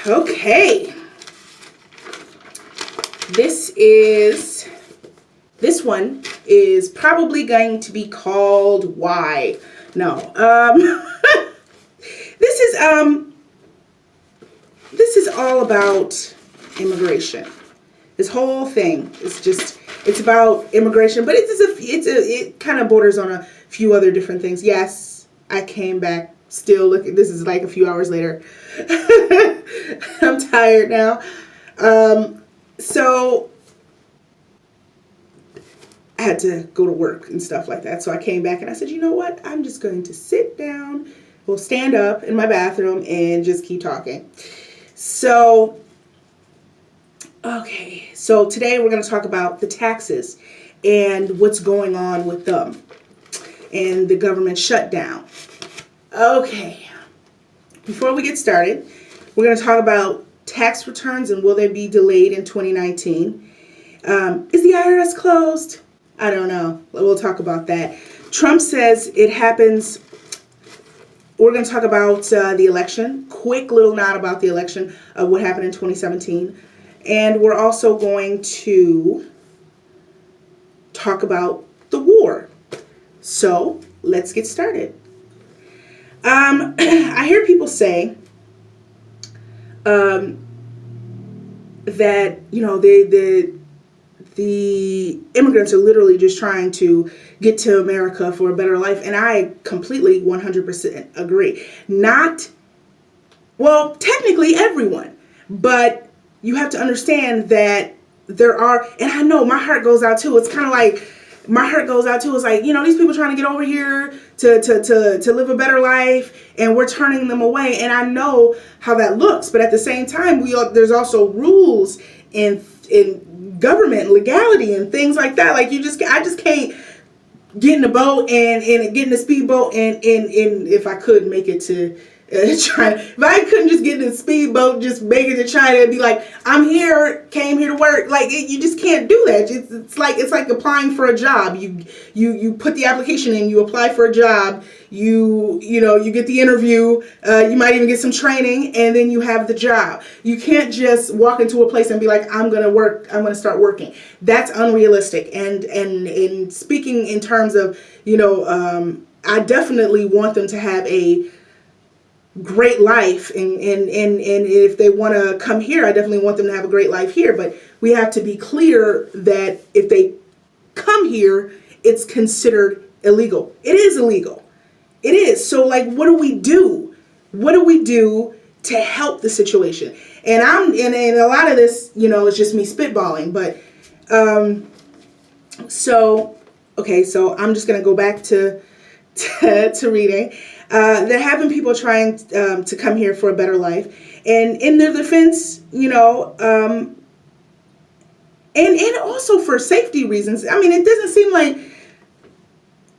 Okay. This one is probably going to be called Why. No. This is all about immigration. This whole thing is it's about immigration, but it kind of borders on a few other different things. Yes, I came back still looking. This is like a few hours later. I'm tired now. So I had to go to work and stuff like that. So I came back and I said, you know what? I'm just going to sit down, stand up in my bathroom and just keep talking. So, okay. So today we're going to talk about the taxes and what's going on with them and the government shutdown. Okay. Before we get started, we're going to talk about tax returns and will they be delayed in 2019? Is the IRS closed? I don't know. We'll talk about that. Trump says it happens. We're going to talk about the election. Quick little nod about the election of what happened in 2017. And we're also going to talk about the war. So let's get started. I hear people say that, you know, the immigrants are literally just trying to get to America for a better life. And I completely 100% agree. Well, technically everyone, but you have to understand that there are, and I know my heart goes out too. It's kind of like, my heart goes out too. It's like, you know, these people trying to get over here to live a better life, and we're turning them away. And I know how that looks, but at the same time, there's also rules in government legality and things like that. Like I just can't get in a boat and get in a speedboat and if I could make it to China, if I couldn't just get in a speedboat, just make it to China and be like, I'm here, came here to work. Like you just can't do that. It's like applying for a job. You put the application in, you apply for a job, you get the interview, you might even get some training, and then you have the job. You can't just walk into a place and be like, I'm gonna start working. That's unrealistic. And speaking in terms of, I definitely want them to have a great life, and if they want to come here, I definitely want them to have a great life here. But we have to be clear that if they come here, it's considered illegal. It is illegal. It is. So like, what do we do? What do we do to help the situation? And a lot of this, it's just me spitballing. But so I'm just gonna go back to reading. There have been people trying to come here for a better life, and in their defense, and also for safety reasons. I mean, it doesn't seem like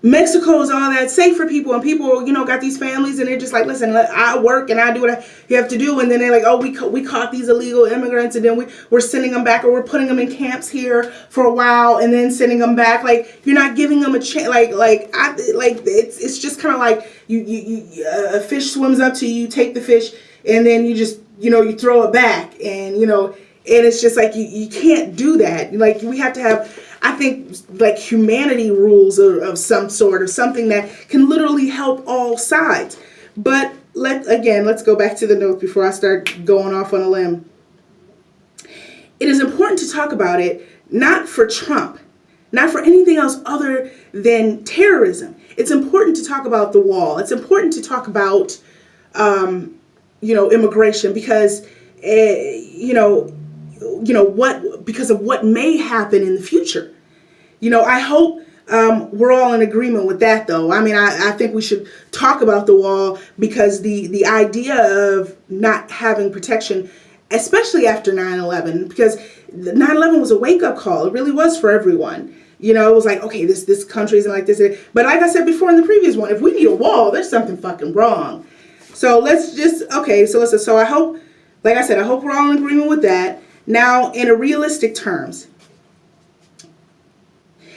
Mexico is all that safe for people, and people, got these families, and they're just like, listen, I work and I do what you have to do, and then they're like, oh, we caught these illegal immigrants, and then we're sending them back, or we're putting them in camps here for a while, and then sending them back. Like, you're not giving them a chance. It's just kind of like a fish swims up to you, take the fish, and then you just you throw it back, and and it's just like you can't do that. Like, we have to have, I think, like humanity rules of some sort, or something that can literally help all sides. But let's go back to the notes before I start going off on a limb. It is important to talk about it, not for Trump, not for anything else other than terrorism. It's important to talk about the wall. It's important to talk about, immigration, because, because of what may happen in the future. I hope we're all in agreement with that, though. I mean, I think we should talk about the wall, because the idea of not having protection, especially after 9/11, because 9/11 was a wake-up call. It really was for everyone. It was like, okay, this country isn't like this. But like I said before in the previous one, if we need a wall, there's something fucking wrong. So so I hope, like I said, I hope we're all in agreement with that. Now, in a realistic terms,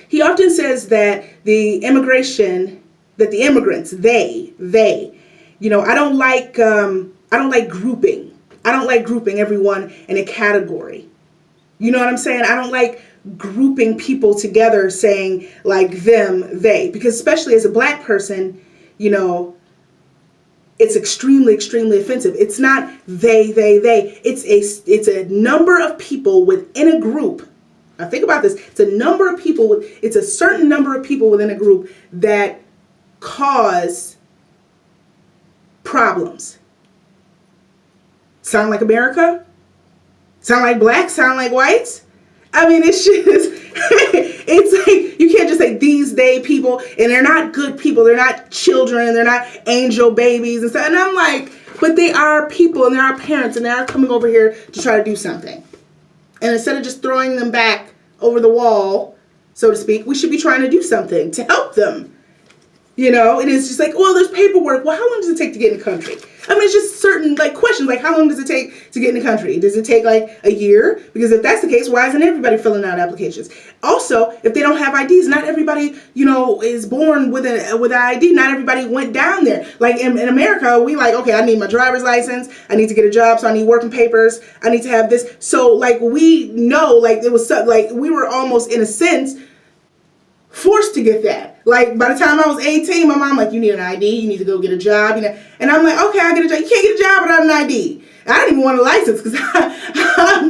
he often says that the immigrants, they, I don't like grouping. I don't like grouping everyone in a category. You know what I'm saying? I don't like grouping people together saying like them, they, because especially as a black person, you know, it's extremely, extremely offensive. It's not they. It's a number of people within a group. Now think about this. It's a certain number of people within a group that cause problems. Sound like America? Sound like blacks? Sound like whites? I mean, it's just, it's like, you can't just say these, they people, and they're not good people. They're not children. They're not angel babies and stuff. And I'm like, but they are people, and they are parents, and they are coming over here to try to do something. And instead of just throwing them back over the wall, so to speak, we should be trying to do something to help them. You know, and it's just like, well, there's paperwork. Well, how long does it take to get in the country? I mean, it's just certain like questions, like how long does it take to get in the country? Does it take like a year? Because if that's the case, why isn't everybody filling out applications? Also, if they don't have IDs, not everybody, you know, is born with an ID. Not everybody went down there. Like in America, we like, okay, I need my driver's license. I need to get a job, so I need working papers. I need to have this. So like we know, like it was like we were almost in a sense forced to get that. Like by the time I was 18, my mom like, you need an ID, you need to go get a job, you know. And I'm like, okay, I'll get a job. You can't get a job without an ID. I didn't even want a license because I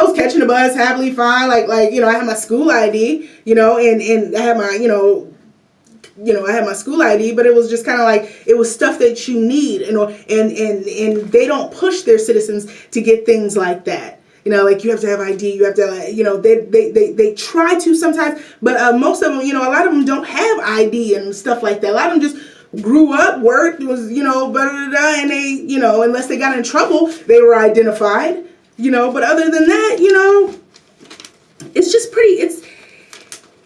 was catching a bus happily fine. Like you know, I had my school ID, you know, and I had my I had my school ID, but it was just kind of like it was stuff that you need, you know, and they don't push their citizens to get things like that. You know, like you have to have ID, you have to, you know, they try to sometimes, but most of them, you know, a lot of them don't have ID and stuff like that. A lot of them just grew up, worked, was, you know, and they, you know, unless they got in trouble, they were identified, you know, but other than that, you know, it's just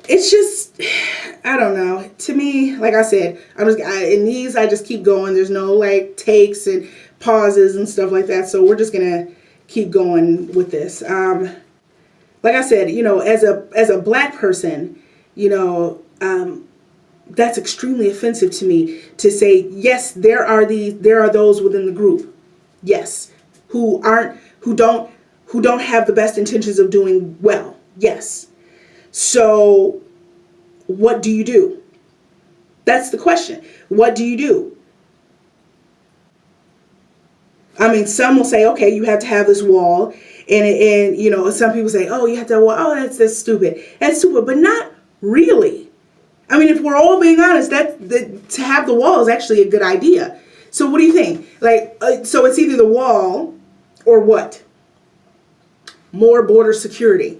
it's just, I don't know. To me, like I said, in these, I just keep going. There's no like takes and pauses and stuff like that. So we're just going to keep going with this. Like I said, you know, as a black person, you know, that's extremely offensive to me to say, yes, there are those within the group, yes, who don't have the best intentions of doing well. Yes. So what do you do? That's the question. What do you do? I mean, some will say, okay, you have to have this wall. And you know, some people say, oh, you have to have a wall. Oh, that's stupid. That's stupid, but not really. I mean, if we're all being honest, to have the wall is actually a good idea. So what do you think? Like, so it's either the wall or what? More border security.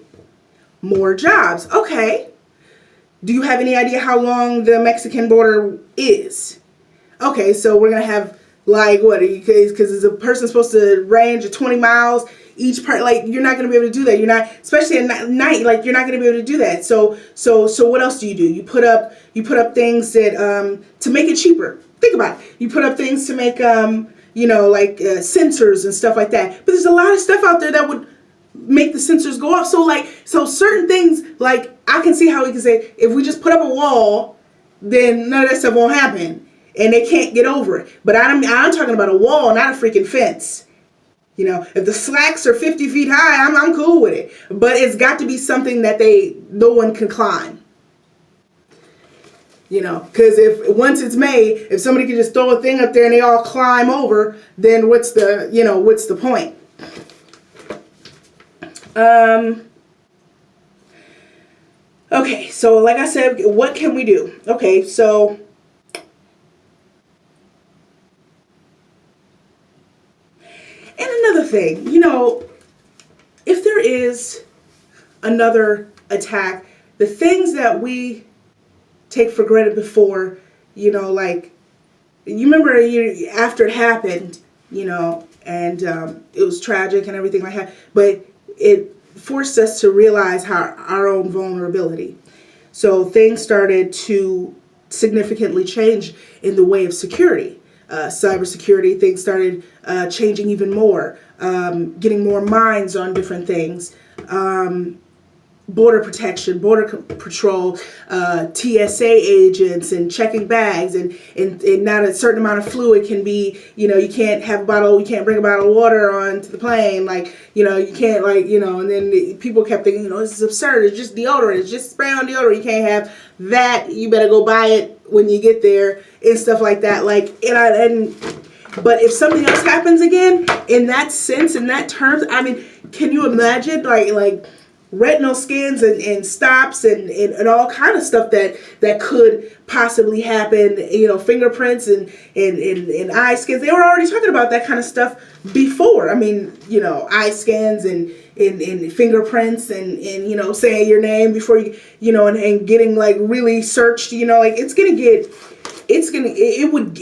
More jobs. Okay. Do you have any idea how long the Mexican border is? Okay, so we're going to have like what? Because is a person supposed to range of 20 miles each part? Like you're not going to be able to do that. You're not, especially at night. Like you're not going to be able to do that. So what else do? You put up things that to make it cheaper. Think about it. You put up things to make you know, like sensors and stuff like that. But there's a lot of stuff out there that would make the sensors go off. So certain things, like I can see how we can say if we just put up a wall, then none of that stuff won't happen. And they can't get over it. But I'm talking about a wall, not a freaking fence. You know, if the slacks are 50 feet high, I'm cool with it. But it's got to be something that no one can climb. You know, because once it's made, if somebody can just throw a thing up there and they all climb over, then what's the point? Okay, so like I said, what can we do? Okay, so and another thing, you know, if there is another attack, the things that we take for granted before, you know, like, you remember after it happened, you know, and it was tragic and everything like that, but it forced us to realize our own vulnerability. So things started to significantly change in the way of security. Cybersecurity, things started changing even more, getting more minds on different things. border protection, patrol, TSA agents, and checking bags, and not a certain amount of fluid can be, you can't you can't bring a bottle of water onto the plane, you can't, and then people kept thinking, this is absurd, it's just deodorant, it's just spray on deodorant, you can't have that, you better go buy it when you get there, and stuff like that, but if something else happens again, in that sense, in that terms, I mean, can you imagine, like retinal scans and stops and all kind of stuff that could possibly happen, fingerprints and eye scans. They were already talking about that kind of stuff before. I mean, eye scans and fingerprints and saying your name before you, and getting really searched, it would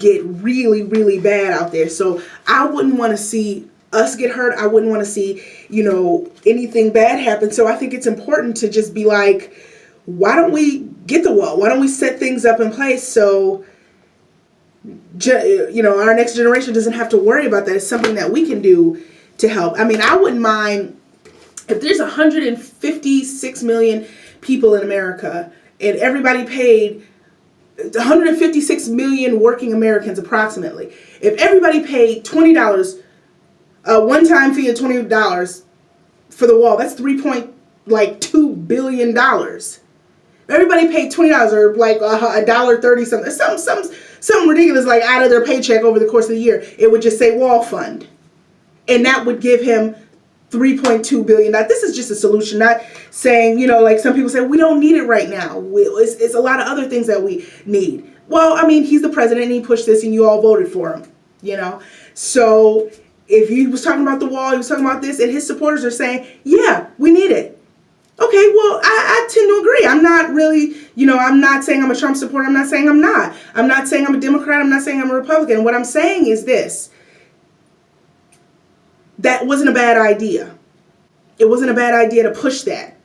get really, really bad out there. So I wouldn't want to see us get hurt. I wouldn't want to see, anything bad happen. So I think it's important to just be like, why don't we get the wall? Why don't we set things up in place so, our next generation doesn't have to worry about that. It's something that we can do to help. I mean, I wouldn't mind if there's 156 million people in America and everybody paid 156 million working Americans approximately. If everybody paid $20, a one-time fee of $20 for the wall, that's $3.2 billion. Everybody paid $20 or $1.30 something ridiculous out of their paycheck over the course of the year. It would just say wall fund, and that would give him $3.2 billion. Now, this is just a solution, not saying, some people say we don't need it right now. It's a lot of other things that we need. Well, I mean, he's the president and he pushed this and you all voted for him, So if he was talking about the wall, he was talking about this, and his supporters are saying, yeah, we need it. Okay, well, I tend to agree. I'm not really, I'm not saying I'm a Trump supporter. I'm not saying I'm not. I'm not saying I'm a Democrat. I'm not saying I'm a Republican. What I'm saying is this. That wasn't a bad idea. It wasn't a bad idea to push that.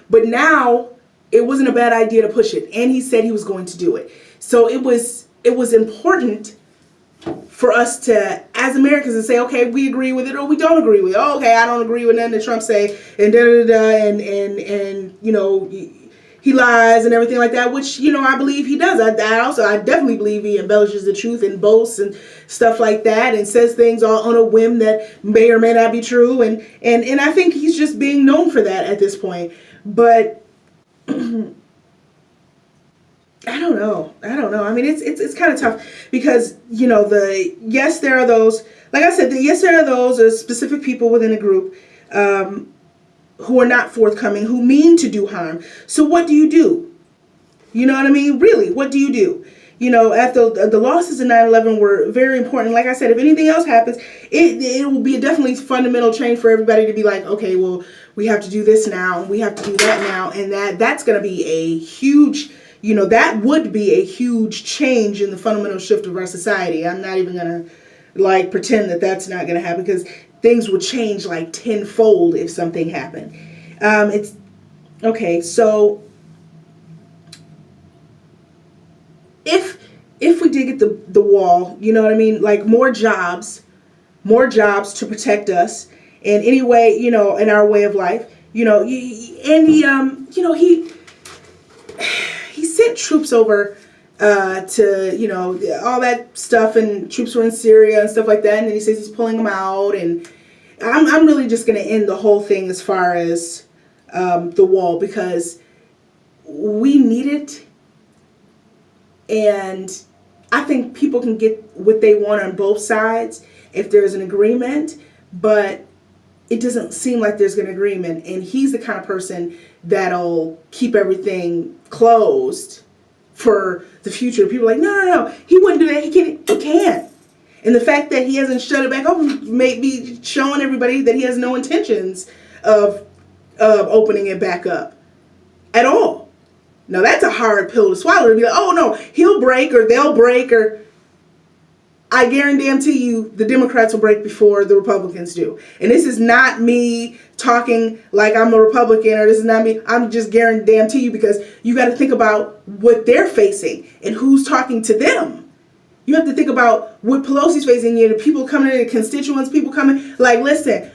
But now it wasn't a bad idea to push it. And he said he was going to do it. So it was important for us to, as Americans, to say, okay, we agree with it or we don't agree with it. Oh, okay, I don't agree with nothing that Trump say, and and he lies and everything like that, which, I believe he does. I definitely believe he embellishes the truth and boasts and stuff like that and says things all on a whim that may or may not be true. And I think he's just being known for that at this point. But I don't know. I mean, it's kind of tough because, yes, there are those, like I said, there are those specific people within a group who are not forthcoming, who mean to do harm. So what do you do? You know what I mean? Really, what do you do? After the losses in 9/11 were very important. Like I said, if anything else happens, it will be a definitely fundamental change for everybody to be like, okay, well, we have to do this now, and we have to do that now, and that's going to be a huge, that would be a huge change in the fundamental shift of our society. I'm not even going to pretend that that's not going to happen, because things would change tenfold if something happened. It's okay. So if we did get the wall, you know what I mean? More jobs to protect us in any way, in our way of life, and he sent troops over to, all that stuff, and troops were in Syria and stuff like that. And then he says he's pulling them out. And I'm really just going to end the whole thing as far as the wall, because we need it. And I think people can get what they want on both sides if there's an agreement, but it doesn't seem like there's an agreement. And he's the kind of person that'll keep everything closed for the future. People are like, no, he wouldn't do that. He can't. And the fact that he hasn't shut it back open may be showing everybody that he has no intentions of opening it back up at all. Now, that's a hard pill to swallow, to be like, oh, no, he'll break or they'll break, or I guarantee you the Democrats will break before the Republicans do. And this is not me talking like I'm a Republican, or this is not me. I'm just guarantee you, because you got to think about what they're facing and who's talking to them. You have to think about what Pelosi's facing. You know, people coming in, constituents, people coming. Like, listen,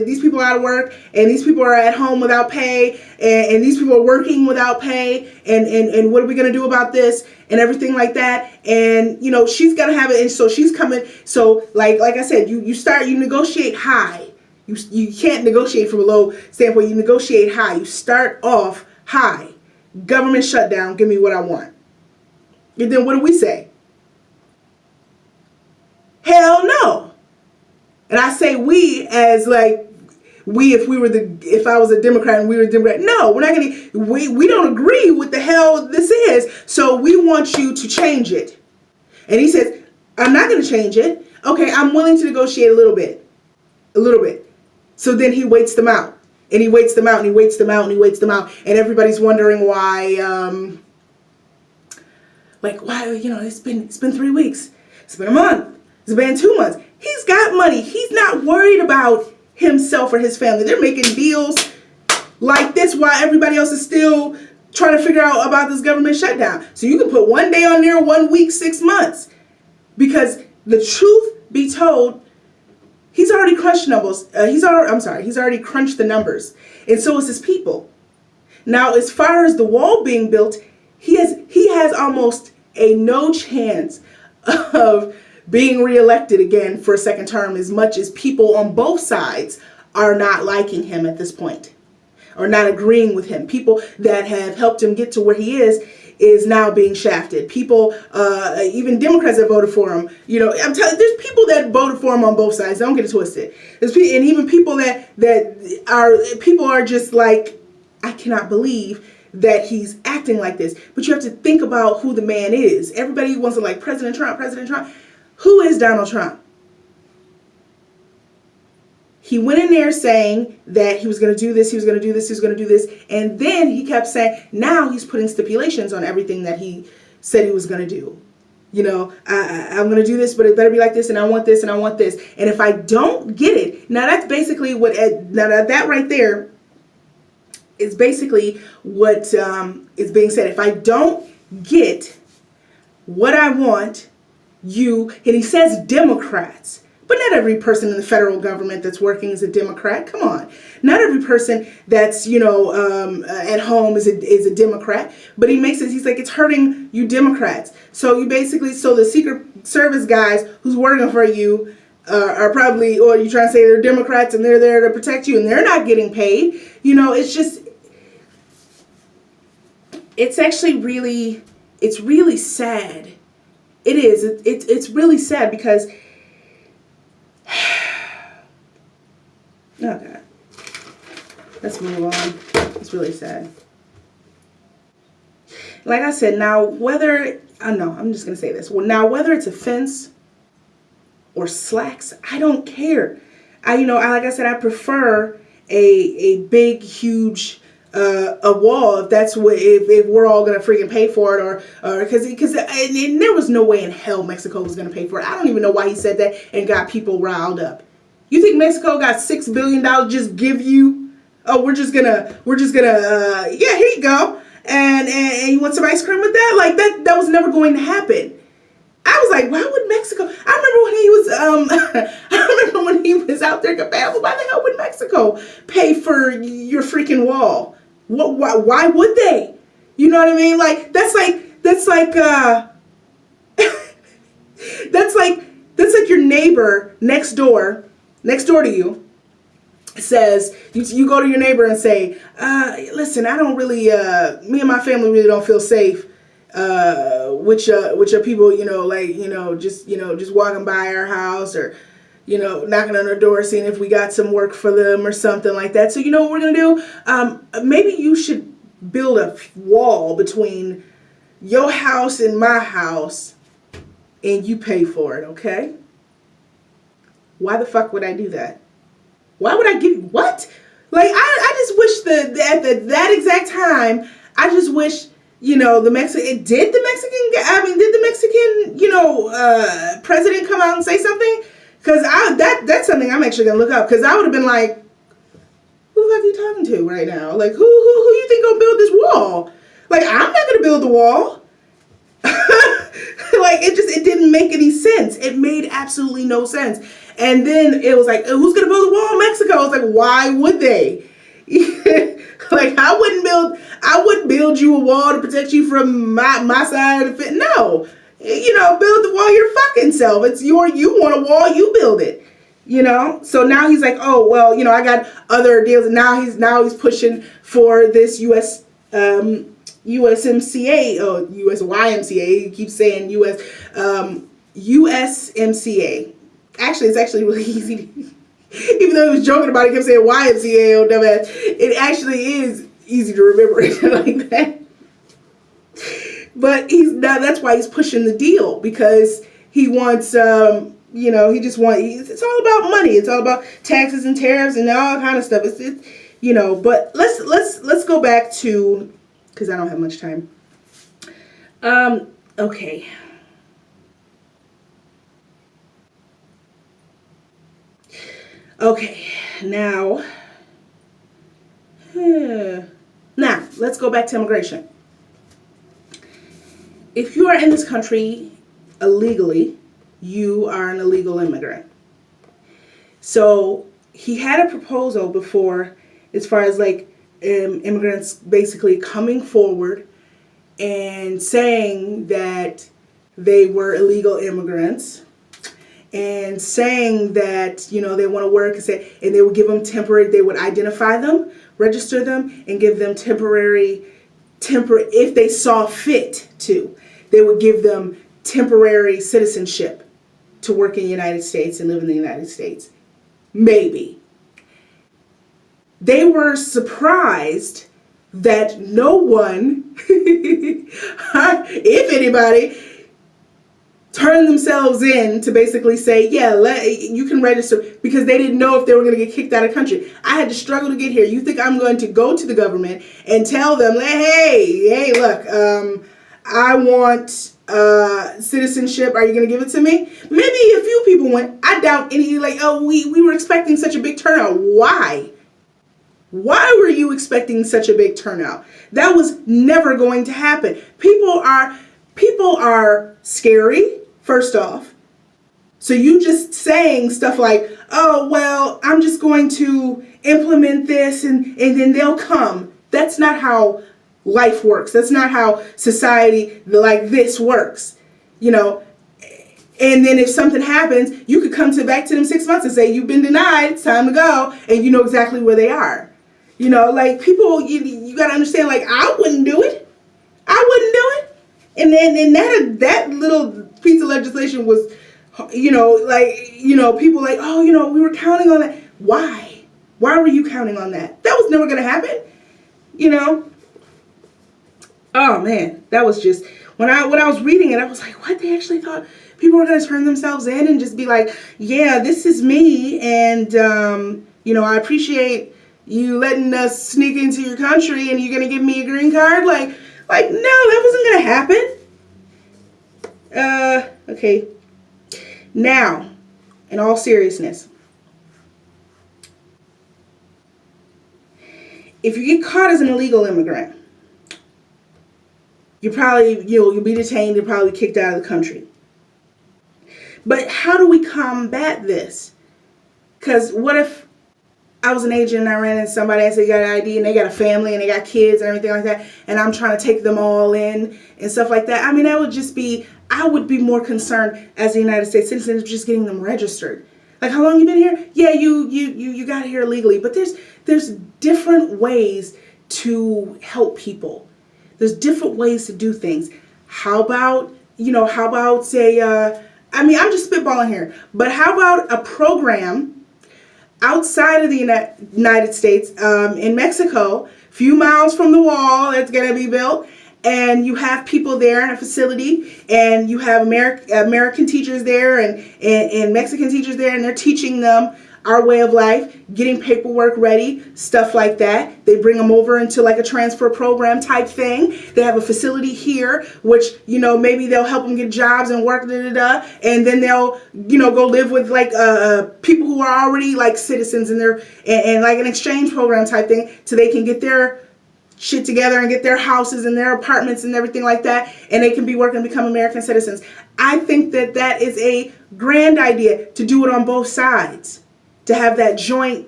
these people are out of work, and these people are at home without pay, and these people are working without pay, and what are we gonna do about this, and everything like that. And you know, she's gonna have it, and so she's coming. So, like I said, you negotiate high. You can't negotiate from a low standpoint. You negotiate high. You start off high. Government shutdown. Give me what I want. And then what do we say? Hell no. And I say we as like we if I was a Democrat and we were a Democrat. No, we're not gonna we don't agree with the hell this is. So we want you to change it. And he says, I'm not gonna change it. Okay, I'm willing to negotiate a little bit. A little bit. So then he waits them out. And he waits them out and he waits them out and he waits them out. And everybody's wondering why why, you know, it's been 3 weeks. It's been a month. It's been 2 months. He's got money. He's not worried about himself or his family. They're making deals like this while everybody else is still trying to figure out about this government shutdown. So you can put 1 day on there, 1 week, 6 months. Because the truth be told, he's already crunched numbers. He's already crunched the numbers. And so is his people. Now, as far as the wall being built, he has almost a no chance of being reelected again for a second term, as much as people on both sides are not liking him at this point or not agreeing with him. People that have helped him get to where he is now being shafted. People, even Democrats that voted for him, you know, I'm telling you, there's people that voted for him on both sides. Don't get it twisted. And even people people are just like, I cannot believe that he's acting like this. But you have to think about who the man is. Everybody wants to like President Trump. Who is Donald Trump? He went in there saying that he was going to do this, he was going to do this, he was going to do this. And then he kept saying, now he's putting stipulations on everything that he said he was going to do. You know, I'm going to do this, but it better be like this, and I want this, and I want this. And if I don't get it, now that's basically that right there is basically what is being said. If I don't get what I want, and he says Democrats, but not every person in the federal government that's working is a Democrat. Come on. Not every person that's, at home is a Democrat. But he's like, it's hurting you Democrats. So the Secret Service guys who's working for you are probably, or you trying to say they're Democrats and they're there to protect you and they're not getting paid. You know, it's actually it's really sad. It is. It's really sad because, oh God, let's move on. It's really sad. Like I said, now I'm just going to say this. Well, now whether it's a fence or slacks, I don't care. Like I said, I prefer a big, huge a wall if that's what if we're all gonna freaking pay for it or because there was no way in hell Mexico was gonna pay for it. I don't even know why he said that and got people riled up. You think Mexico got $6 billion just give you? Oh, we're just gonna yeah, here you go, and you want some ice cream with that? Like that was never going to happen. I was like, why would Mexico? I remember when he was out there compatible. Why the hell would Mexico pay for your freaking wall? Why would they? You know what I mean? Like that's like that's like your neighbor next door to you says, you go to your neighbor and say, listen, I don't really me and my family really don't feel safe which are people, just walking by our house or, knocking on our door, seeing if we got some work for them or something like that. So you know what we're going to do? Maybe you should build a wall between your house and my house and you pay for it, okay? Why the fuck would I do that? Why would I give what? Like, I just wish that exact time, I just wish, the Mexican, did the Mexican, president come out and say something? Because that's something I'm actually going to look up. Because I would have been like, who the fuck are you talking to right now? Like, who you think gonna build this wall? Like, I'm not going to build the wall. Like, it didn't make any sense. It made absolutely no sense. And then it was like, who's going to build a wall in Mexico? I was like, why would they? Like, I wouldn't build you a wall to protect you from my side of it. No, build the wall your fucking self. You want a wall, you build it. So now he's like, oh well, I got other deals, and now he's pushing for this USMCA or USYMCA. He keeps saying USMCA. Actually, it's actually really easy. Even though he was joking about it, he kept saying YMCA or dumbass. It actually is easy to remember it like that. But that's why he's pushing the deal, because he wants it's all about money. It's all about taxes and tariffs and all kind of stuff. But let's go back to, because I don't have much time. Okay. Okay, now let's go back to immigration. If you are in this country illegally, you are an illegal immigrant. So he had a proposal before, as far as like immigrants basically coming forward and saying that they were illegal immigrants, and saying that, they want to work, and they would give them they would identify them, register them, and give them temporary, if they saw fit to, they would give them temporary citizenship to work in the United States and live in the United States. Maybe. They were surprised that no one, if anybody, turned themselves in to basically say, you can register, because they didn't know if they were going to get kicked out of the country. I had to struggle to get here. You think I'm going to go to the government and tell them, hey, look, I want citizenship. Are you going to give it to me? Maybe a few people went. I doubt any, we were expecting such a big turnout. Why? Why were you expecting such a big turnout? That was never going to happen. People are scary, first off. So you just saying stuff like, oh, well, I'm just going to implement this and then they'll come. That's not how life works. That's not how society like this works. And then if something happens, you could come back to them 6 months and say, you've been denied, it's time to go. And you know exactly where they are. People, you got to understand, I wouldn't do it. I wouldn't do it. And then that little piece of legislation was, people like, oh, we were counting on that. Why? Why were you counting on that? That was never going to happen. Oh man, that was just, when I was reading it, I was like, what? They actually thought people were going to turn themselves in and just be like, yeah, this is me. And, I appreciate you letting us sneak into your country and you're going to give me a green card. No, that wasn't going to happen. Okay. Now, in all seriousness, if you get caught as an illegal immigrant, you probably, you'll be detained and probably kicked out of the country. But how do we combat this? Because what if I was an agent and I ran into somebody and said, they got an ID and they got a family and they got kids and everything like that, and I'm trying to take them all in and stuff like that? I mean, I would be more concerned as a United States citizen of just getting them registered. Like, how long you been here? Yeah, you got here illegally. But there's different ways to help people. There's different ways to do things. How about say, I'm just spitballing here, but how about a program outside of the United States, in Mexico, few miles from the wall that's going to be built, and you have people there in a facility, and you have American teachers there and Mexican teachers there, and they're teaching them our way of life, getting paperwork ready, stuff like that. They bring them over into like a transfer program type thing. They have a facility here, which, maybe they'll help them get jobs and work, and then they'll, go live with like people who are already like citizens and like an exchange program type thing, so they can get their shit together and get their houses and their apartments and everything like that, and they can be working and become American citizens. I think that that is a grand idea, to do it on both sides, to have that joint,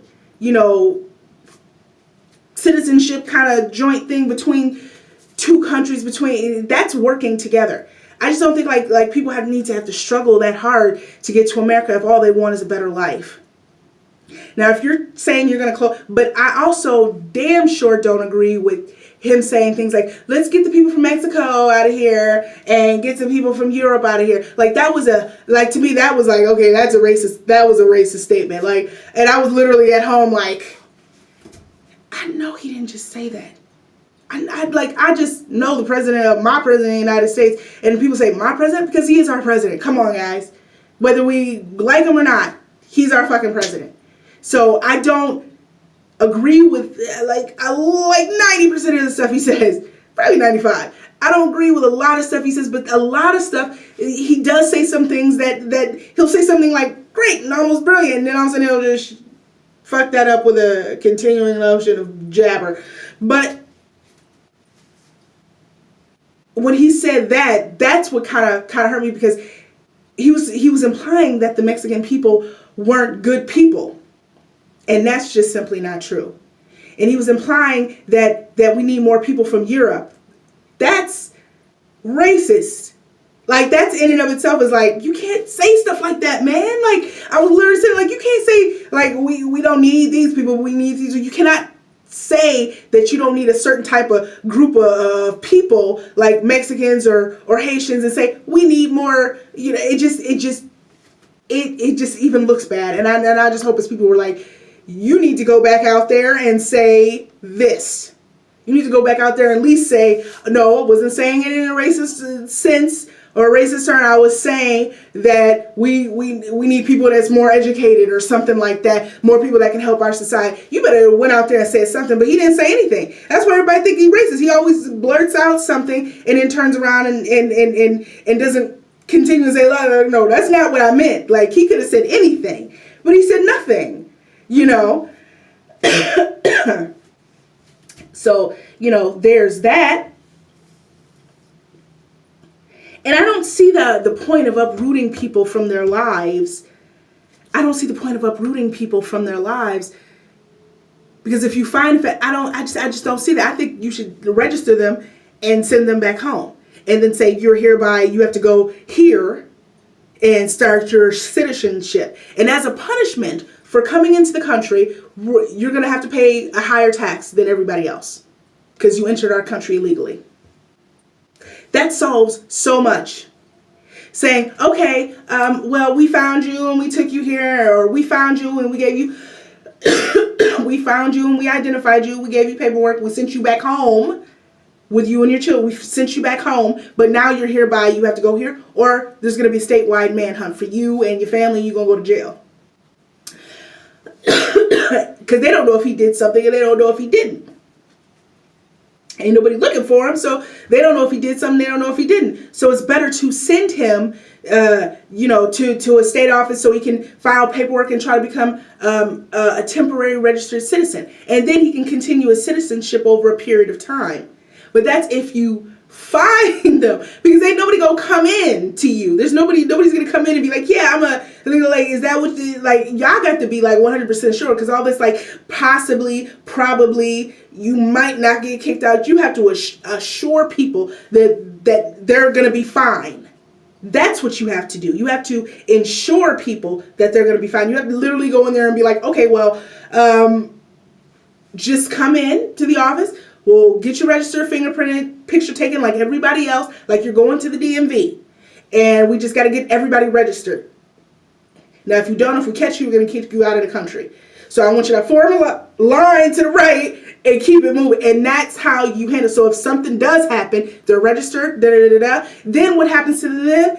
citizenship kind of joint thing between two countries, that's working together. I just don't think like people need to have to struggle that hard to get to America if all they want is a better life. Now, if you're saying you're going to close, but I also damn sure don't agree with him saying things like, let's get the people from Mexico out of here and get some people from Europe out of here. Like, that was to me, that was like, okay, that was a racist statement. Like, and I was literally at home like, I know he didn't just say that. I just know my president of the United States, and people say my president because he is our president. Come on, guys. Whether we like him or not, he's our fucking president. So I don't agree with like 90% of the stuff he says, probably 95. I don't agree with a lot of stuff he says, but a lot of stuff he does say some things that he'll say something like great and almost brilliant, and then all of a sudden he'll just fuck that up with a continuing notion of jabber. But when he said that, that's what kind of hurt me, because he was implying that the Mexican people weren't good people, and that's just simply not true. And he was implying that we need more people from Europe. That's racist. Like, that's in and of itself is like, you can't say stuff like that, man. Like, I was literally saying, like, you can't say like we don't need these people, we need these. You cannot say that you don't need a certain type of group of people like Mexicans or Haitians and say we need more. It just even looks bad. And I just hope as people were like, you need to go back out there and say this. You need to go back out there and at least say, no, I wasn't saying it in a racist sense or a racist turn. I was saying that we need people that's more educated or something like that, more people that can help our society. You better went out there and said something, but he didn't say anything. That's why everybody think he's racist. He always blurts out something and then turns around and doesn't continue to say, no, that's not what I meant. Like, he could have said anything, but he said nothing, So, there's that. And I don't see the point of uprooting people from their lives. I don't see the point of uprooting people from their lives, because if you find that, I just don't see that. I think you should register them and send them back home, and then say you have to go here and start your citizenship. And as a punishment for coming into the country, you're going to have to pay a higher tax than everybody else because you entered our country illegally. That solves so much. Saying, okay, well, we found you and we took you here, or we found you and we gave you, we found you and we identified you, we gave you paperwork, we sent you back home with you and your children, we sent you back home, but now you're hereby, you have to go here, or there's going to be a statewide manhunt for you and your family, and you're going to go to jail. Because they don't know if he did something and they don't know if he didn't. Ain't nobody looking for him, so they don't know if he did something, they don't know if he didn't. So it's better to send him, to a state office so he can file paperwork and try to become a temporary registered citizen. And then he can continue his citizenship over a period of time. But that's if you find them, because ain't nobody gonna come in to you. Nobody's gonna come in and be like, yeah, is that what y'all got to be like 100% sure, because all this like possibly, probably, you might not get kicked out. You have to assure people that they're gonna be fine. That's what you have to do. You have to ensure people that they're gonna be fine. You have to literally go in there and be like, okay, well, just come in to the office. We'll get you registered, fingerprinted, picture taken like everybody else, like you're going to the DMV. And we just got to get everybody registered. Now, if we catch you, we're going to kick you out of the country. So I want you to form a line to the right and keep it moving. And that's how you handle it. So if something does happen, they're registered, then what happens to them?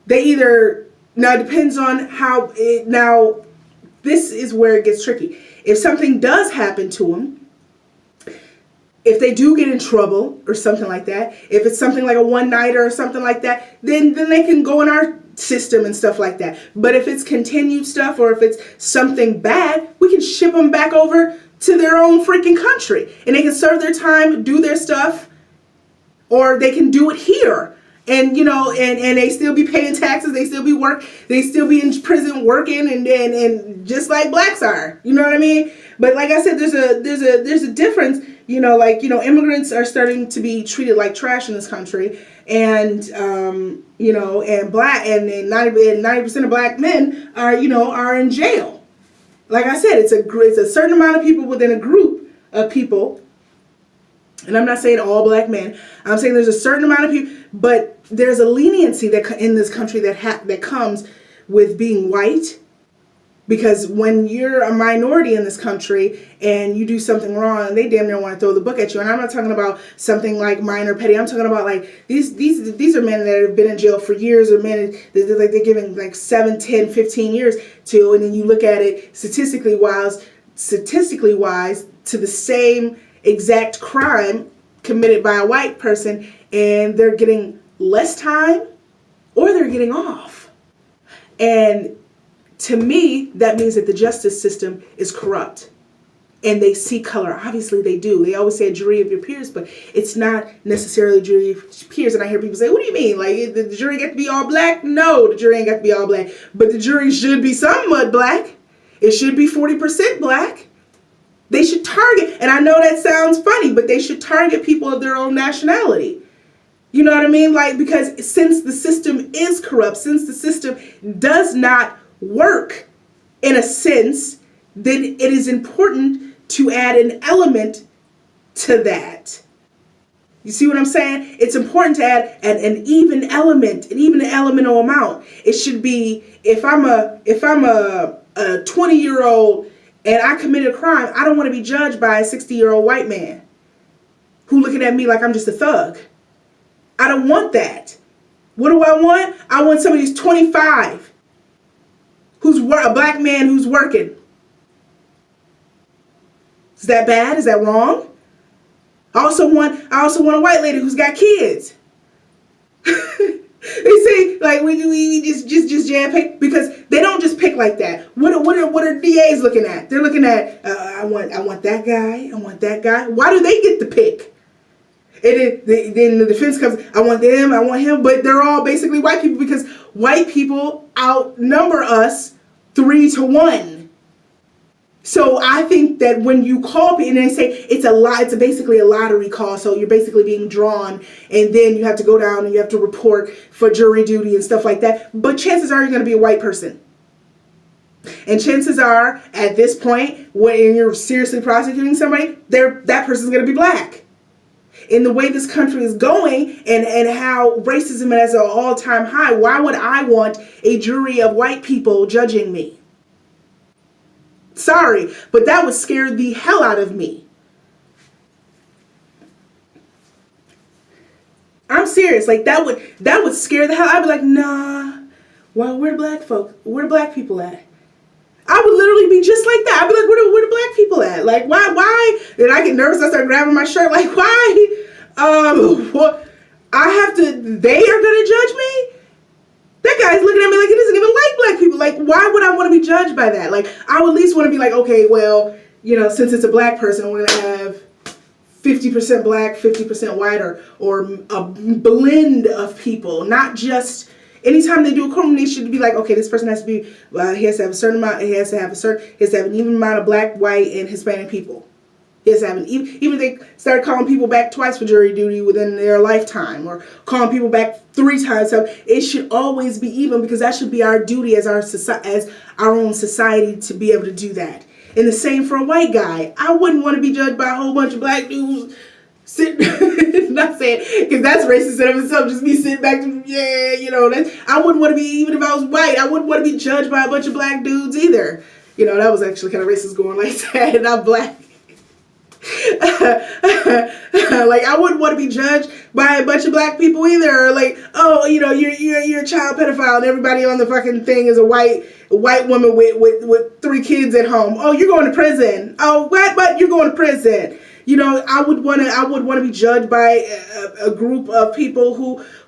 They either, now it depends on now this is where it gets tricky. If something does happen to them, if they do get in trouble or something like that, if it's something like a one-nighter or something like that, then they can go in our system and stuff like that. But if it's continued stuff, or if it's something bad, we can ship them back over to their own freaking country. And they can serve their time, do their stuff, or they can do it here. And, you know, and they still be paying taxes, they still be in prison working and just like blacks are. You know what I mean? But like I said, there's a difference, you know, like, you know, immigrants are starting to be treated like trash in this country. And, you know, and 90% of black men are in jail. Like I said, it's a certain amount of people within a group of people. And I'm not saying all black men. I'm saying there's a certain amount of people, but there's a leniency that in this country that comes with being white. Because when you're a minority in this country and you do something wrong, they damn near want to throw the book at you. And I'm not talking about something like minor petty. I'm talking about like these are men that have been in jail for years, or men they're giving like 7, 10, 15 years to. And then you look at it statistically wise to the same exact crime committed by a white person, and they're getting less time or they're getting off. And to me, that means that the justice system is corrupt and they see color. Obviously they do. They always say a jury of your peers, but it's not necessarily a jury of your peers. And I hear people say, what do you mean? Like the jury got to be all black? No, the jury ain't got to be all black, but the jury should be somewhat black. It should be 40% black. They should target, and I know that sounds funny, but they should target people of their own nationality. You know what I mean? Like, because since the system is corrupt, since the system does not work in a sense, then it is important to add an element to that. You see what I'm saying? It's important to add an even element, an even elemental amount. It should be, if I'm a 20-year-old and I committed a crime, I don't want to be judged by a 60-year-old white man who looking at me like I'm just a thug. I don't want that. What do I want? I want somebody who's 25, who's a black man who's working. Is that bad? Is that wrong? I also want a white lady who's got kids. They say like we just jam pick, because they don't just pick like that. What are DAs looking at? They're looking at I want that guy. I want that guy. Why do they get the pick? And then the defense comes, I want them, I want him, but they're all basically white people because white people outnumber us 3-1. So I think that when you call people and they say it's basically a lottery call, so you're basically being drawn, and then you have to go down and you have to report for jury duty and stuff like that. But chances are you're going to be a white person. And chances are, at this point, when you're seriously prosecuting somebody, that person's going to be black. In the way this country is going and how racism is at an all-time high, why would I want a jury of white people judging me? Sorry, but that would scare the hell out of me. I'm serious. Like that would scare the hell. I'd be like, nah. Well, where the black folk? Where the black people at? I would literally be just like that. I'd be like, where the black people at? Like, why? Then I get nervous. I start grabbing my shirt. Like, why? What? They are gonna judge me? That guy's looking at me like he doesn't even like black people. Like, why would I want to be judged by that? Like, I would at least want to be like, okay, well, since it's a black person, we're going to have 50% black, 50% white, or a blend of people. Not just, anytime they do a courtroom, they should be like, okay, this person has to be, he has to have a certain amount, he has to have an even amount of black, white, and Hispanic people. Even if they start calling people back twice for jury duty within their lifetime, or calling people back 3 times, so it should always be even, because that should be our duty as our own society to be able to do that. And the same for a white guy. I wouldn't want to be judged by a whole bunch of black dudes sitting. Not saying, because that's racist in of itself. Just me sitting back, I wouldn't want to be, even if I was white, I wouldn't want to be judged by a bunch of black dudes either. That was actually kind of racist going like that, and I'm black. Like, I wouldn't want to be judged by a bunch of black people either. Or like, oh, you're a child pedophile, and everybody on the fucking thing is a white woman with 3 kids at home. Oh, you're going to prison. Oh, what? You're going to prison. I would want to be judged by a group of people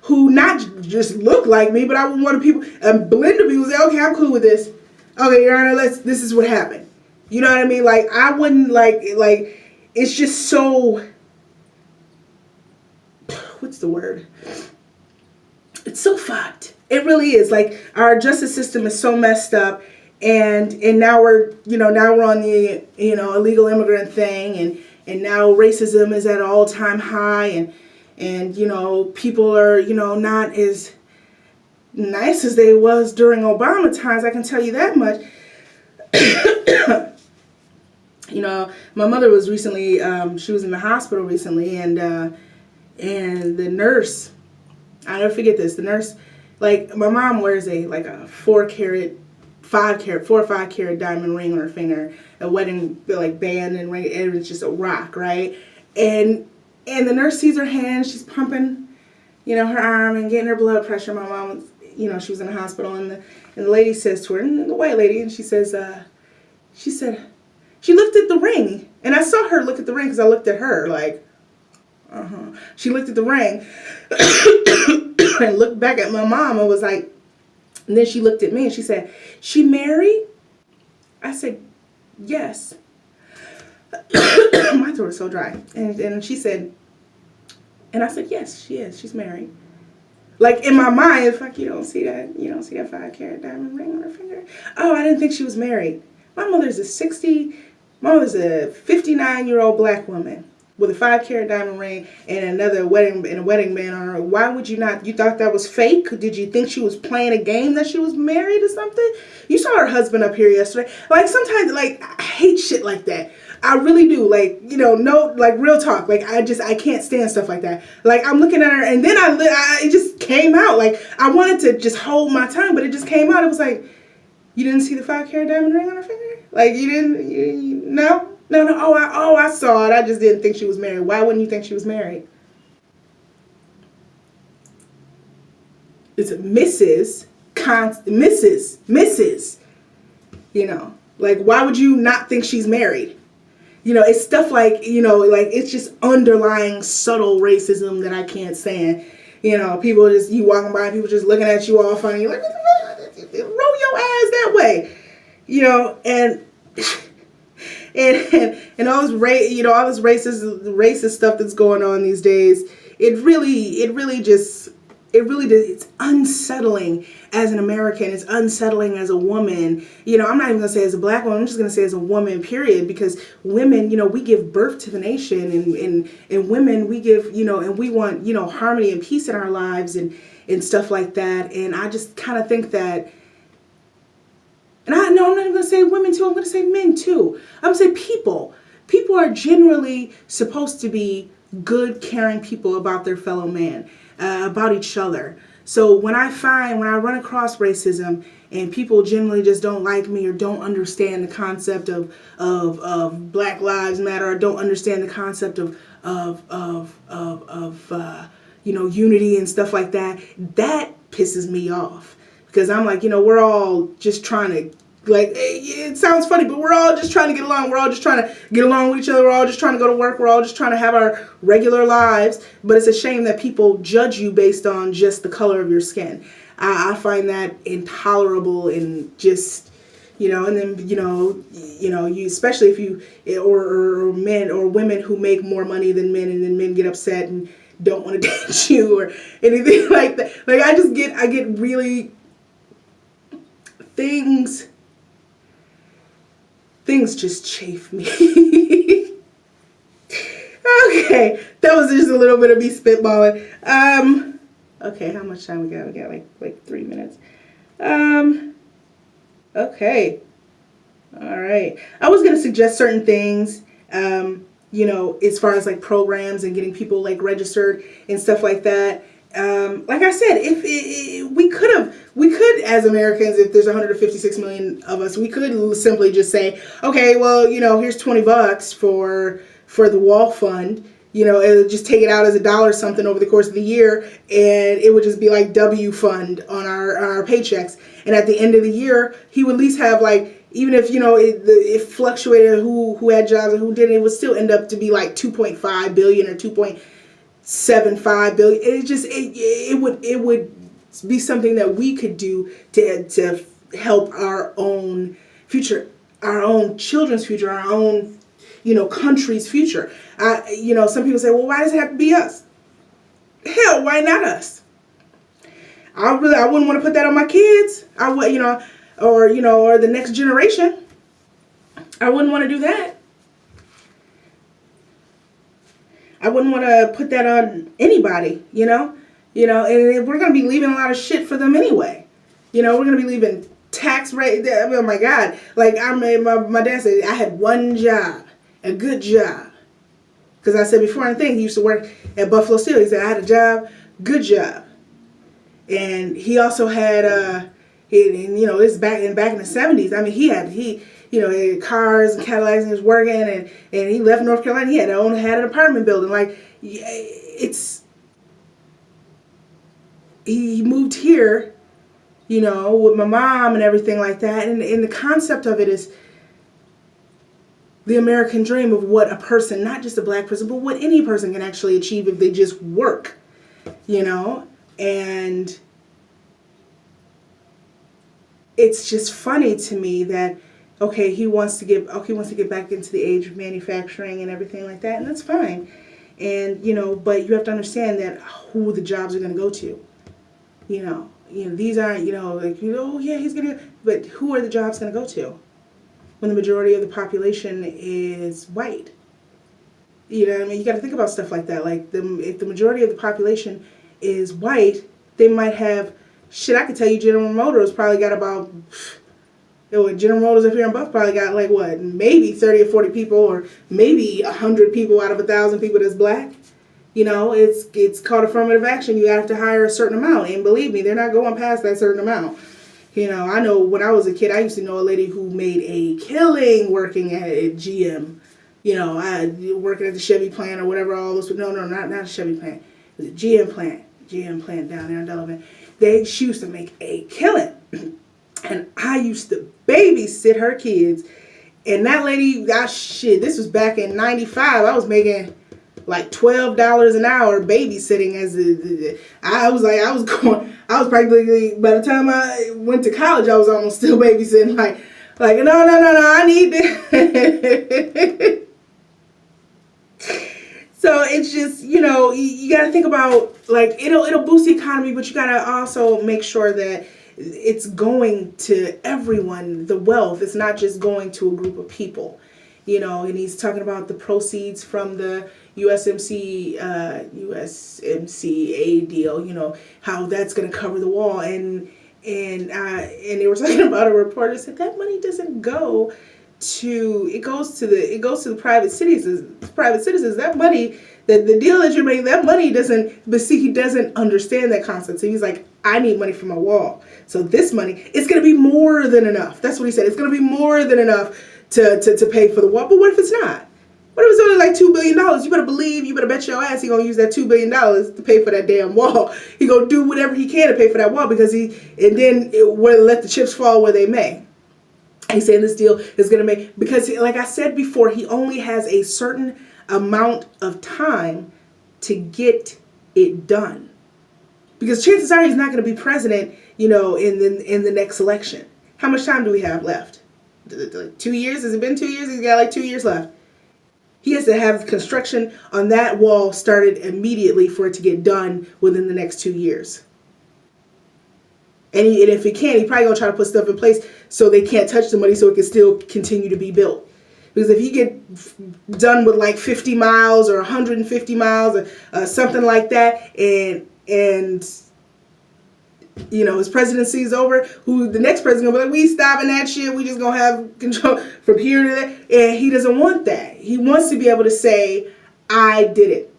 who not just look like me, but I would want a blend of people say, okay, I'm cool with this. Okay, Your Honor, this is what happened. You know what I mean? Like, I wouldn't like, it's just so, what's the word? It's so fucked. It really is. Like, our justice system is so messed up, and now we're, now we're on the, illegal immigrant thing, and now racism is at an all-time high, and people are, not as nice as they was during Obama times. I can tell you that much. My mother was recently, she was in the hospital recently, and the nurse, I'll never forget this, the nurse, like, my mom wears a 4 or 5 carat diamond ring on her finger, a wedding, like, band and ring, and it's just a rock, right? And the nurse sees her hand, she's pumping, her arm and getting her blood pressure. My mom was, she was in the hospital, and the lady says to her, and the white lady, and she says, she looked at the ring, and I saw her look at the ring because I looked at her like, She looked at the ring and looked back at my mom and was like, and then she looked at me and she said, "She married?" I said, "Yes." My throat is so dry. And she said, and I said, "Yes, she is. She's married." Like, in my mind, it's like, you don't see that 5 carat diamond ring on her finger? Oh, I didn't think she was married. My mother's a 59-year-old black woman with a 5 carat diamond ring and another wedding band on her. Why would you not? You thought that was fake? Did you think she was playing a game that she was married or something? You saw her husband up here yesterday. Like, sometimes, like, I hate shit like that. I really do. Like, no, like, real talk. Like, I can't stand stuff like that. Like, I'm looking at her, and then it just came out. Like, I wanted to just hold my tongue, but it just came out. It was like, you didn't see the 5 carat diamond ring on her finger? Like, no? No. Oh, I saw it. I just didn't think she was married. Why wouldn't you think she was married? It's a Mrs. Like, why would you not think she's married? It's stuff like, like, it's just underlying subtle racism that I can't stand. People just, you walking by, people just looking at you all funny, like, roll your ass that way. And all this all this racist stuff that's going on these days, it really does. It's unsettling as an American. It's unsettling as a woman. I'm not even gonna say as a black woman. I'm just gonna say as a woman, period. Because women, we give birth to the nation, and women, we give, and we want, harmony and peace in our lives and stuff like that. And I just kind of think that. And I'm not even going to say women too, I'm going to say men too. I'm going to say people. People are generally supposed to be good, caring people about their fellow man, about each other. So when I run across racism and people generally just don't like me or don't understand the concept of Black Lives Matter, or don't understand the concept of unity and stuff like that, that pisses me off. Because I'm like, we're all just trying to, like, it sounds funny, but we're all just trying to get along. We're all just trying to get along with each other. We're all just trying to go to work. We're all just trying to have our regular lives. But it's a shame that people judge you based on just the color of your skin. I find that intolerable, and just, and then, you, especially if you, or men or women who make more money than men, and then men get upset and don't want to date you or anything like that. Like, I get really... Things just chafe me. Okay, that was just a little bit of me spitballing. Okay, how much time we got? We got like 3 minutes. Okay. All right. I was gonna suggest certain things, as far as like programs and getting people like registered and stuff like that. Like I said, if we could as Americans, if there's 156 million of us, we could simply just say, okay, well, here's $20 for the wall fund. It'll just take it out as $1 or something over the course of the year, and it would just be like W fund on our paychecks. And at the end of the year, he would at least have, like, even if it fluctuated who had jobs and who didn't, it would still end up to be like 2.5 billion or 2.75 billion. It would be something that we could do to help our own future. our own children's future, our own, country's future. Some people say, well, why does it have to be us? Hell, why not us? I wouldn't want to put that on my kids. I would, or the next generation. I wouldn't want to do that. I wouldn't want to put that on anybody, and we're going to be leaving a lot of shit for them anyway. We're going to be leaving tax rate. Oh my God. Like my dad said, I had one job, a good job. Because I said before, I think he used to work at Buffalo Steel. He said, I had a job, good job. And he also had, this back in the 70s. I mean, he had cars and Cadillacs, and he was working, and he left North Carolina. He had an apartment building. Like, he moved here, with my mom and everything like that. And the concept of it is the American dream of what a person, not just a black person, but what any person can actually achieve if they just work, and it's just funny to me that, okay, he wants to get back into the age of manufacturing and everything like that, and that's fine. And, but you have to understand that who the jobs are going to go to. These aren't, he's going to, but who are the jobs going to go to when the majority of the population is white? You know what I mean? You got to think about stuff like that. Like, if the majority of the population is white, they might have, I could tell you General Motors probably got about, General Motors up here in Buff probably got maybe 30 or 40 people, or maybe 100 people out of 1,000 people that's black. It's called affirmative action. You have to hire a certain amount, and believe me, they're not going past that certain amount. I know when I was a kid, I used to know a lady who made a killing working at GM. Working at the Chevy plant or whatever. All those, not a Chevy plant. It was a GM plant down there in Delavan. She used to make a killing. And I used to babysit her kids. And that lady, this was back in 95. I was making like $12 an hour babysitting I was practically, by the time I went to college, I was almost still babysitting. No, I need this. So it's just, you got to think about, it'll boost the economy, but you got to also make sure that it's going to everyone, the wealth. It's not just going to a group of people, and he's talking about the proceeds from the USMCA deal, how that's going to cover the wall. And they were talking about, a reporter said that money doesn't go it goes to the private citizens. That money, the deal that you're making, that money doesn't, but see, he doesn't understand that concept. So he's like, I need money for my wall. So this money, it's going to be more than enough. That's what he said. It's going to be more than enough to pay for the wall. But what if it's not? What if it's only like $2 billion? You better bet your ass he's going to use that $2 billion to pay for that damn wall. He going to do whatever he can to pay for that wall, because let the chips fall where they may. He's saying this deal is going to make, because like I said before, he only has a certain amount of time to get it done. Because chances are he's not going to be president, in the next election. How much time do we have left? 2 years? Has it been 2 years? He's got 2 years left. He has to have construction on that wall started immediately for it to get done within the next 2 years. And if he can, he probably going to try to put stuff in place so they can't touch the money, so it can still continue to be built. Because if you get done with 50 miles or 150 miles or something like that, and his presidency is over, the next president going to be like, we stopping that shit, we just going to have control from here to there. And he doesn't want that. He wants to be able to say, I did it.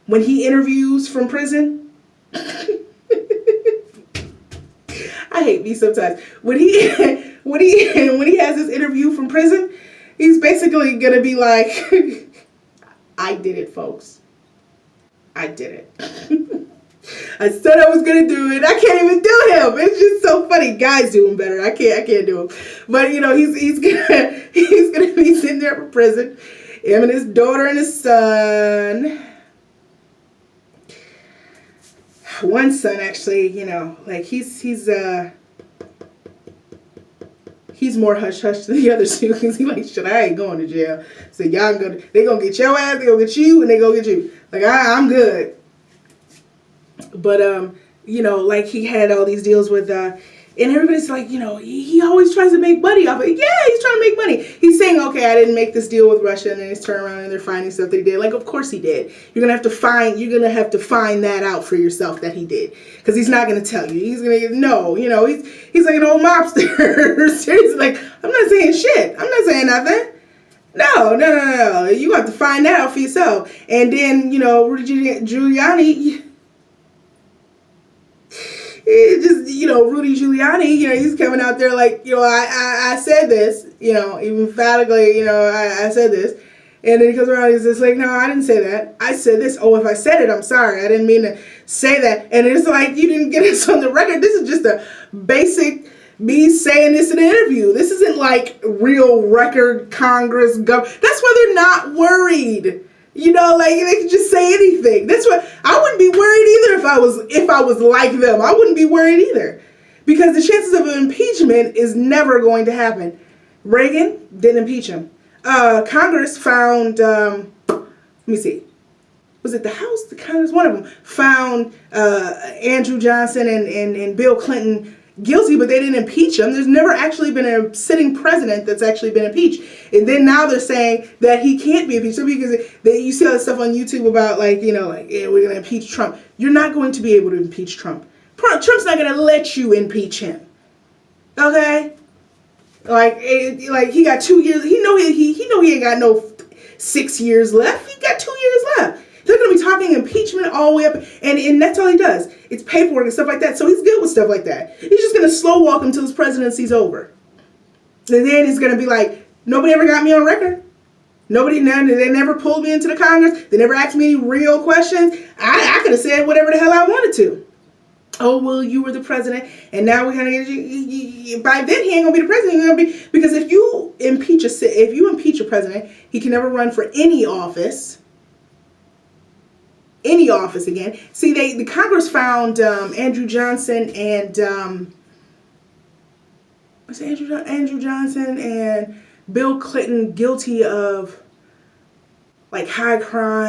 When he interviews from prison, I hate me sometimes. When he has this interview from prison, he's basically gonna be like, I did it, folks. I did it. I said I was gonna do it. I can't even do him. It's just so funny. Guys do him better. I can't do him. But he's gonna be sitting there for prison. Him and his daughter and his son. One son, actually, he's he's more hush hush than the other two because he's like, shit, I ain't going to jail. So y'all they gonna get your ass, they gonna get you, and they gonna get you. Like I'm good. But like he had all these deals with and everybody's like, he always tries to make money off it. Yeah, he's trying to make money. He's saying, okay, I didn't make this deal with Russia, and then he's turning around and they're finding stuff that he did. Like, of course he did. You're gonna have to find that out for yourself that he did, because he's not gonna tell you. He's gonna he's like an old mobster. Seriously, like, I'm not saying shit. I'm not saying nothing. No. You have to find that out for yourself. And then Rudy Giuliani. Rudy Giuliani, he's coming out there like, I said this, emphatically, I said this. And then he comes around and he's just like, no, I didn't say that. I said this. Oh, if I said it, I'm sorry. I didn't mean to say that. And it's like, you didn't get us on the record. This is just a basic me saying this in an interview. This isn't like real record Congress government. That's why they're not worried. Like they can just say anything. That's what I wouldn't be worried either if I was like them. I wouldn't be worried either, because the chances of an impeachment is never going to happen. Reagan didn't impeach him. Congress found. Let me see. Was it the House? The Congress? One of them found Andrew Johnson and Bill Clinton guilty, but they didn't impeach him. There's never actually been a sitting president that's actually been impeached. And then now they're saying that he can't be impeached. So because you see all this stuff on YouTube about yeah, we're going to impeach Trump. You're not going to be able to impeach Trump. Trump's not going to let you impeach him. Okay? Like he got 2 years. He know he ain't got no 6 years left. He got 2 years left. They're going to be talking impeachment all the way up, and that's all he does. It's paperwork and stuff like that, so he's good with stuff like that. He's just going to slow walk him until his presidency's over. And then he's going to be like, nobody ever got me on record. They never pulled me into the Congress. They never asked me any real questions. I could have said whatever the hell I wanted to. Oh, well, you were the president, and now we're going to get you. By then, he ain't going to be the president. He's gonna be, because if you impeach a president, he can never run for any office. Again. See, the Congress found Andrew Johnson and Andrew Johnson and Bill Clinton guilty of like high crime.